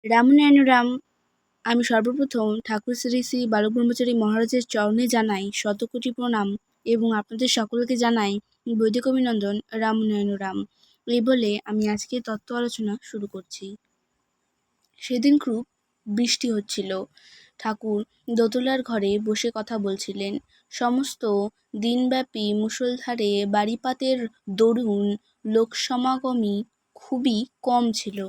রামনারায়ণ রাম। আমি সর্বপ্রথম ঠাকুর শ্রী শ্রী বালক ব্রহ্মচারী মহারাজের চরণে জানাই শতকোটি প্রণাম এবং আপনাদের সকলকে জানাই বৈদিক অভিনন্দন। রামনারায়ণ রাম। এই বলে আমি আজকে তত্ত্ব আলোচনা শুরু করছি। সেদিন খুব বৃষ্টি হচ্ছিল। ঠাকুর দোতলার ঘরে বসে কথা বলছিলেন। সমস্ত দিনব্যাপী মুষলধারে বাড়িপাতের দরুন লোকসমাগমই খুবই কম ছিল।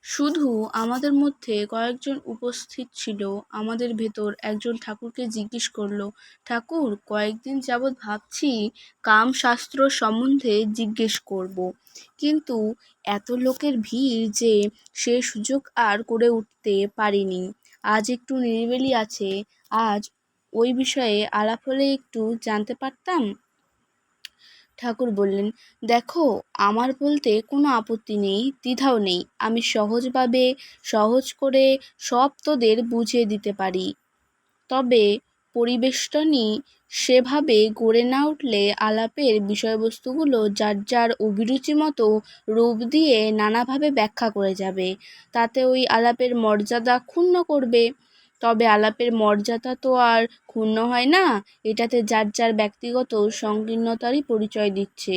শুধু আমাদের মধ্যে কয়েকজন উপস্থিত ছিল। আমাদের ভেতর একজন ঠাকুরকে জিজ্ঞেস করল, ঠাকুর, কয়েকদিন যাবৎ ভাবছি কামশাস্ত্র সম্বন্ধে জিজ্ঞেস করব, কিন্তু এত লোকের ভিড় যে সে সুযোগ আর করে উঠতে পারিনি। আজ একটু নিরিবিলি আছে, আজ ওই বিষয়ে আলাপ হলে একটু জানতে পারতাম। ঠাকুর বললেন, দেখো, আমার বলতে কোনো আপত্তি নেই, দ্বিধাও নেই। আমি সহজভাবে সহজ করে সব তোদের বুঝিয়ে দিতে পারি। তবে পরিবেষ্টনী সেভাবে গড়ে না উঠলে আলাপের বিষয়বস্তুগুলো যার যার অভিরুচি মতো রূপ দিয়ে নানাভাবে ব্যাখ্যা করে যাবে, তাতে ওই আলাপের মর্যাদা ক্ষুণ্ণ করবে। তবে আলাপের মর্যাদা তো আর ক্ষুণ্ণ হয় না, এটাতে যার যার ব্যক্তিগত সংকীর্ণতারই পরিচয় দিচ্ছে।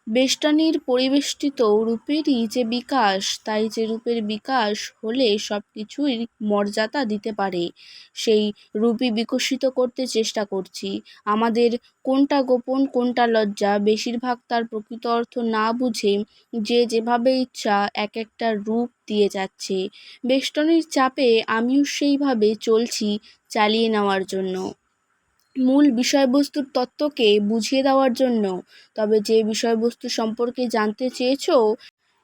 বেষ্টনীর পরিবেষ্টিত রূপেরই যে বিকাশ, তাই যে রূপের বিকাশ হলে সব কিছুই মর্যাদা দিতে পারে, সেই রূপই বিকশিত করতে চেষ্টা করছি। আমাদের কোনটা গোপন কোনটা লজ্জা, বেশিরভাগ তার প্রকৃত অর্থ না বুঝে যে যেভাবে ইচ্ছা এক একটা রূপ দিয়ে যাচ্ছে। বেষ্টনীর চাপে আমিও সেইভাবে চলছি চালিয়ে নেওয়ার জন্য, মূল বিষয়বস্তুর তত্ত্বকে বুঝিয়ে দেওয়ার জন্য। তবে যে বিষয়বস্তু সম্পর্কে জানতে চেয়েছো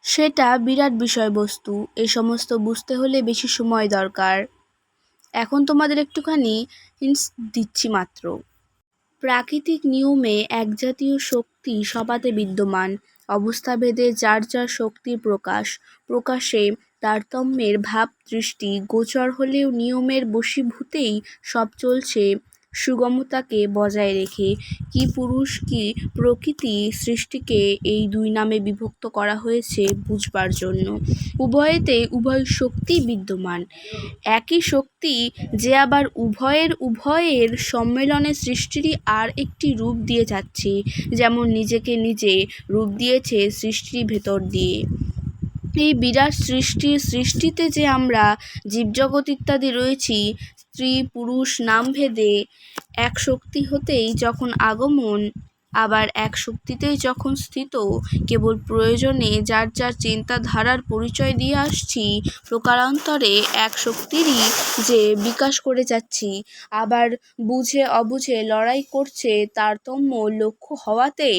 সেটা বিরাট বিষয়বস্তু। এই সমস্ত বুঝতে হলে বেশি সময় দরকার। এখন তোমাদের একটুখানি হিন্টস দিচ্ছি মাত্র। প্রাকৃতিক নিয়মে একজাতীয় শক্তি সবাতে বিদ্যমান। অবস্থাভেদে যার যার শক্তির প্রকাশে তারতম্যের ভাব দৃষ্টি গোচর হলেও নিয়মের বশীভূতেই সব চলছে সুগমতাকে বজায় রেখে। কি পুরুষ কি প্রকৃতি সৃষ্টিকে এই দুই নামে বিভক্ত করা হয়েছে বুঝবার জন্য। উভয়েতেই উভয় শক্তি বিদ্যমান। একই শক্তি যে আবার উভয়ের সম্মেলনে সৃষ্টিরই আর একটি রূপ দিয়ে যাচ্ছে, যেমন নিজেকে নিজে রূপ দিয়েছে সৃষ্টির ভেতর দিয়ে। এই বিরাট সৃষ্টিতে যে আমরা জীবজগৎ ইত্যাদি রয়েছি, স্ত্রী পুরুষ নামভেদে এক শক্তি হতেই যখন আগমন, আবার এক শক্তিতেই যখন স্থিত, কেবল প্রয়োজনে যার যার চিন্তাধারার পরিচয় দিয়ে আসছি, প্রকারান্তরে এক শক্তিরই যে বিকাশ করে যাচ্ছি। আবার বুঝে অবুঝে লড়াই করছে তারতম্য লক্ষ্য হওয়াতে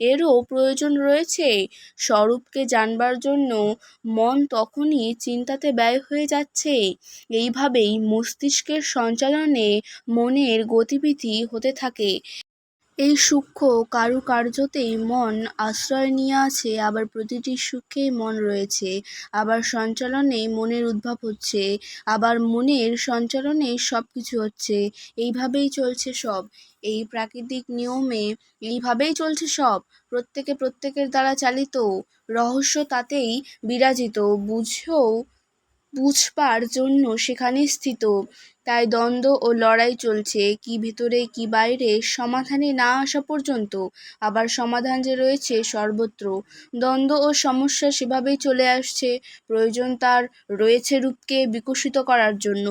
এরও প্রয়োজন রয়েছে। স্বরূপকে জানবার জন্য মন তখনই চিন্তাতে ব্যয় হয়ে যাচ্ছে। এইভাবেই মস্তিষ্কের সঞ্চালনে মনের গতিবিধি হতে থাকে। এই সূক্ষ্ম কারুকার্যতেই মন আশ্রয় নিয়ে আছে, আবার প্রতিটি সূক্ষ্মেই মন রয়েছে। আবার সঞ্চালনেই মনের উদ্ভব হচ্ছে, আবার মনের সঞ্চালনেই সব কিছু হচ্ছে। এইভাবেই চলছে সব। এই প্রাকৃতিক নিয়মে এইভাবেই চলছে সব। প্রত্যেকে প্রত্যেকের দ্বারা চালিত, রহস্য তাতেই বিরাজিত। বুঝবার জন্য সেখানে স্থিত। তাই দ্বন্দ্ব ও লড়াই চলছে, কি ভেতরে কি বাইরে, সমাধানে না আসা পর্যন্ত। আবার সমাধান যে রয়েছে সর্বত্র। দ্বন্দ্ব ও সমস্যা সেভাবেই চলে আসছে, প্রয়োজন তার রয়েছে রূপকে বিকশিত করার জন্য।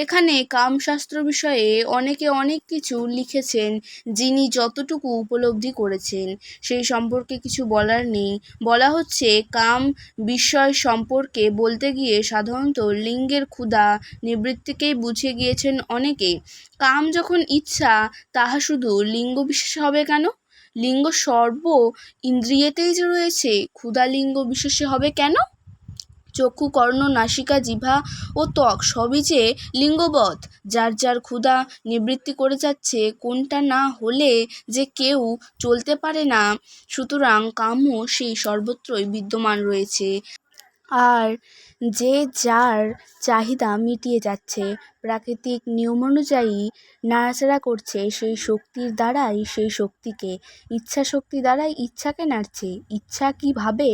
এখানে কামশাস্ত্র বিষয়ে অনেকে অনেক কিছু লিখেছেন, যিনি যতটুকু উপলব্ধি করেছেন সেই সম্পর্কে কিছু বলার নেই। বলা হচ্ছে, কাম বিষয় সম্পর্কে বলতে গিয়ে সাধারণত লিঙ্গের ক্ষুধা নিবৃত্তিকেই বুঝিয়ে গিয়েছেন অনেকে। কাম যখন ইচ্ছা, তাহা শুধু লিঙ্গ বিশেষে হবে কেন? লিঙ্গ সর্ব ইন্দ্রিয়েতেই যে রয়েছে, ক্ষুধা লিঙ্গ বিশেষে হবে কেন? চক্ষু কর্ণ নাসিকা জিহ্বা ও ত্বক সবই যে লিঙ্গবৎ, যার যার ক্ষুধা নিবৃত্তি করে যাচ্ছে, কোনটা না হলে যে কেউ চলতে পারে না। সুতরাং কামও সেই সর্বত্রই বিদ্যমান রয়েছে, আর যে যার চাহিদা মিটিয়ে যাচ্ছে, প্রাকৃতিক নিয়মানুযায়ী নাড়াচাড়া করছে সেই শক্তির দ্বারাই সেই শক্তিকে, ইচ্ছা শক্তি দ্বারাই ইচ্ছাকে নাড়ছে। ইচ্ছা কীভাবে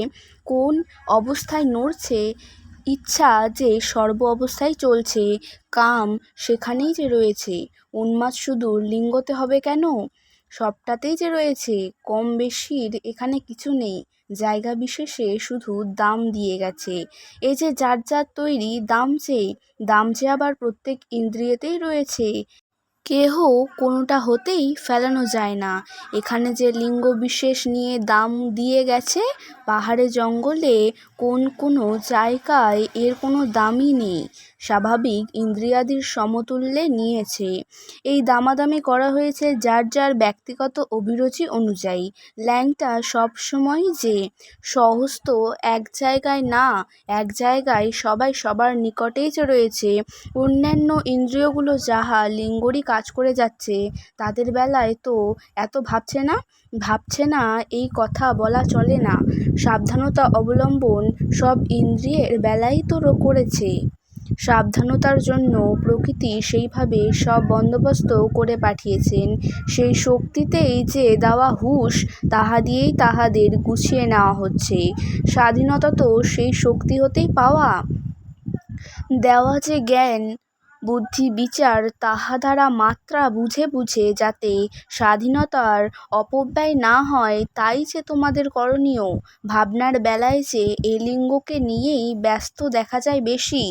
কোন অবস্থায় নড়ছে, ইচ্ছা যে সর্ব অবস্থায় চলছে, কাম সেখানেই যে রয়েছে, উন্মাদ শুধু লিঙ্গতে হবে কেন, সবটাতেই যে রয়েছে, কম বেশির এখানে কিছু নেই, জায়গা বিশেষে শুধু দাম দিয়ে গেছে। এই যে যার যার তৈরি দাম যে আবার প্রত্যেক ইন্দ্রিয়েতেই রয়েছে, কেহ কোনোটা হতেই ফেলানো যায় না। এখানে যে লিঙ্গ বিশেষ নিয়ে দাম দিয়ে গেছে, পাহাড়ে জঙ্গলে কোনো জায়গায় এর কোনো দামই নেই, স্বাভাবিক ইন্দ্রিয়াদির সমতুল্যে নিয়েছে। এই দামাদামি করা হয়েছে যার যার ব্যক্তিগত অভিরুচি অনুযায়ী। ল্যাংটা সবসময় যে সহস্ত এক জায়গায় না, এক জায়গায় সবাই সবার নিকটেই যে রয়েছে। অন্যান্য ইন্দ্রিয়গুলো যাহা লিঙ্গরই কাজ করে যাচ্ছে, তাদের বেলায় তো এত ভাবছে না এই কথা বলা চলে না। সাবধানতা অবলম্বন সব ইন্দ্রিয়ের বেলায় তো করেছে। সাবধানতার জন্য প্রকৃতি সেইভাবে সব বন্দোবস্ত করে পাঠিয়েছেন। সেই শক্তিতেই যে দেওয়া হুঁশ, তাহা দিয়েই তাহাদের গুছিয়ে নেওয়া হচ্ছে। স্বাধীনতা তো সেই শক্তি হতেই পাওয়া। দেওয়া যে জ্ঞান বুদ্ধি বিচার, তাহা দ্বারা মাত্রা বুঝে বুঝে যাতে স্বাধীনতার অপব্যয় না হয়, তাই যে তোমাদের করণীয়। ভাবনার বেলায় যে এ লিঙ্গকে নিয়েই ব্যস্ত দেখা যায় বেশি,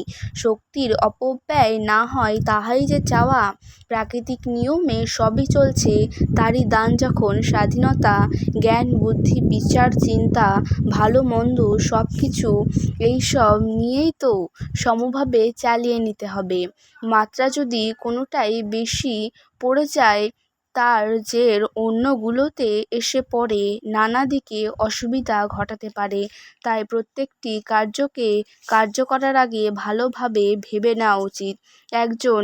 শক্তির অপব্যয় না হয় তাহাই যে চাওয়া। প্রাকৃতিক নিয়মে সবই চলছে, তারই দান যখন স্বাধীনতা, জ্ঞান বুদ্ধি বিচার চিন্তা ভালো মন্দ সব কিছু, এইসব নিয়েই তো সমভাবে চালিয়ে নিতে হবে। মাত্রা যদি কোনোটাই বেশি পড়ে যায়, তার জের অন্যগুলোতে এসে পড়ে নানা দিকে অসুবিধা ঘটাতে পারে। তাই প্রত্যেকটি কার্যকে কার্য করার আগে ভালোভাবে ভেবে নেওয়া উচিত। একজন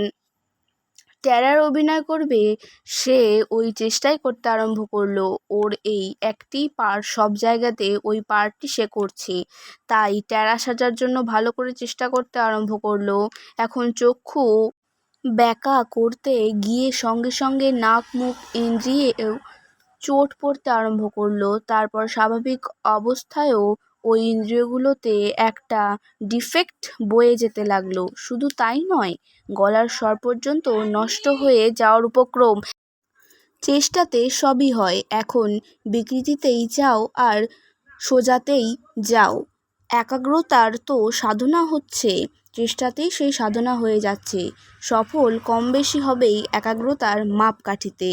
টেরার অভিনয় করবে, সে ওই চেষ্টাই করতে আরম্ভ করলো, ওর এই একটি পার্ট সব জায়গাতে ওই পার্টটি সে করছে, তাই টেরা সাজার জন্য ভালো করে চেষ্টা করতে আরম্ভ করলো। এখন চক্ষু ব্যাকা করতে গিয়ে সঙ্গে সঙ্গে নাক মুখ ইন্দ্রিয়েও চোট পড়তে আরম্ভ করলো। তারপর স্বাভাবিক অবস্থায়ও ওই ইন্দ্রিয়গুলোতে একটা ডিফেক্ট বয়ে যেতে লাগলো। শুধু তাই নয়, গলার স্বর পর্যন্ত নষ্ট হয়ে যাওয়ার উপক্রম। চেষ্টাতে সবই হয়, এখন বিকৃতিতেই যাও আর সোজাতেই যাও। একাগ্রতার তো সাধনা হচ্ছে, চেষ্টাতেই সেই সাধনা হয়ে যাচ্ছে। সফল কম বেশি হবেই একাগ্রতার মাপকাঠিতে।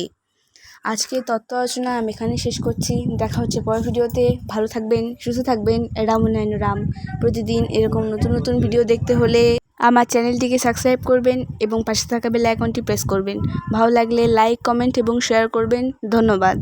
আজকে তত্ত্ব আলোচনা আমি এখানে শেষ করছি। দেখা হচ্ছে পরের ভিডিওতে। ভালো থাকবেন, সুস্থ থাকবেন। রামনারায়ণ রাম। প্রতিদিন এরকম নতুন নতুন ভিডিও দেখতে হলে আমার চ্যানেলটিকে সাবস্ক্রাইব করবেন এবং পাশে থাকা বেল আইকনটি প্রেস করবেন। ভালো লাগলে লাইক কমেন্ট এবং শেয়ার করবেন। ধন্যবাদ।